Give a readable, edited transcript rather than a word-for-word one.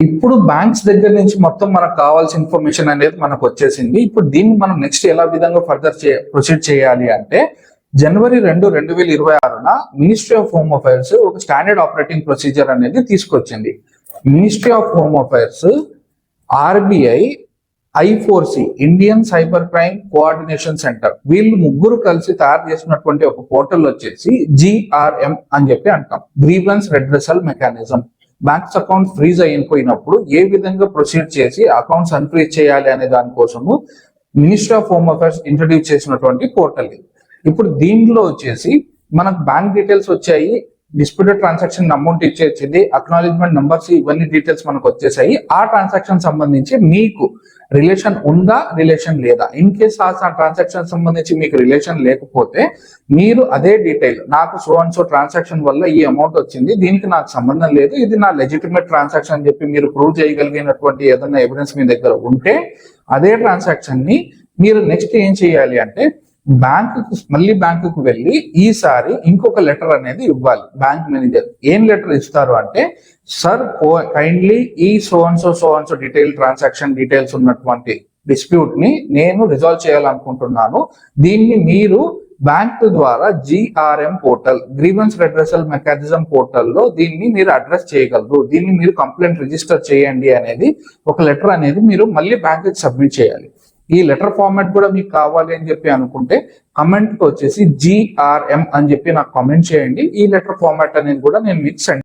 ఇప్పుడు బ్యాంక్స్ దగ్గర నుంచి మొత్తం మనకు కావాల్సిన ఇన్ఫర్మేషన్ అనేది మనకు వచ్చేసింది. ఇప్పుడు దీన్ని మనం నెక్స్ట్ ఎలా విధంగా ఫర్దర్ ప్రొసీడ్ చేయాలి అంటే జనవరి 2, 2026 మినిస్ట్రీ ఆఫ్ హోమ్ అఫైర్స్ ఒక స్టాండర్డ్ ఆపరేటింగ్ ప్రొసీజర్ అనేది తీసుకొచ్చింది. Ministry of home affairs, RBI, I4C Indian cyber crime coordination centre వీళ్ళు ముగ్గురు కలిసి తయారు చేసినటువంటి ఒక పోర్టల్ వచ్చేసి GRM అని చెప్పి అంటాం, grievance redressal mechanism. Banks account freeze అయిపోయినప్పుడు ఏ విధంగా ప్రొసీడ్ చేసి అకౌంట్స్ అన్ఫ్రీజ్ చేయాలి అనే దానికోసము ministry of home affairs introduce చేసినటువంటి పోర్టల్. ఇప్పుడు దీంట్లో వచ్చేసి మనకు బ్యాంక్ డీటెయిల్స్ వచ్చాయి, డిస్ప్యూటెడ్ ట్రాన్సాక్షన్ అమౌంట్ ఇచ్చేసింది, అక్నాలెడ్జ్మెంట్ నంబర్స్, ఇవన్నీ డీటెయిల్స్ మనకు వచ్చేసాయి. ఆ ట్రాన్సాక్షన్ సంబంధించి మీకు రిలేషన్ ఉందా, రిలేషన్ లేదా. ఇన్ కేస్ ఆ ట్రాన్సాక్షన్ సంబంధించి మీకు రిలేషన్ లేకపోతే మీరు అదే డీటెయిల్, నాకు సో అండ్ సో ట్రాన్సాక్షన్ వల్ల ఈ అమౌంట్ వచ్చింది, దీనికి నాకు సంబంధం లేదు, ఇది నా లెజిటిమేట్ ట్రాన్సాక్షన్ అని చెప్పి మీరు ప్రూవ్ చేయగలిగినటువంటి ఏదైనా ఎవిడెన్స్ మీ దగ్గర ఉంటే అదే ట్రాన్సాక్షన్ ని మీరు నెక్స్ట్ ఏం చేయాలి అంటే మళ్ళీ బ్యాంకుకు వెళ్ళి ఈసారి ఇంకొక లెటర్ అనేది ఇవ్వాలి. బ్యాంక్ మేనేజర్ ఏం లెటర్ ఇస్తారు అంటే, సార్ కైండ్లీ ఈ so and so detail transaction details ఉన్నటువంటి డిస్ప్యూట్ ని నేను రిజాల్వ్ చేయాలనుకుంటున్నాను. దీన్ని మీరు బ్యాంక్ ద్వారా GRM portal, grievance redressal mechanism పోర్టల్లో దీన్ని మీరు అడ్రస్ చేయగలరు, దీన్ని మీరు కంప్లైంట్ రిజిస్టర్ చేయండి అనేది ఒక లెటర్ అనేది మీరు మళ్ళీ బ్యాంక్ సబ్మిట్ చేయాలి. ఈ లెటర్ ఫార్మాట్ కూడా మీకు కావాలి అని చెప్పి అనుకుంటే కమెంట్ కి వచ్చేసి GRM అని చెప్పి నాకు కామెంట్ చేయండి. ఈ లెటర్ ఫార్మాట్ అనేది కూడా నేను మీకు సెండ్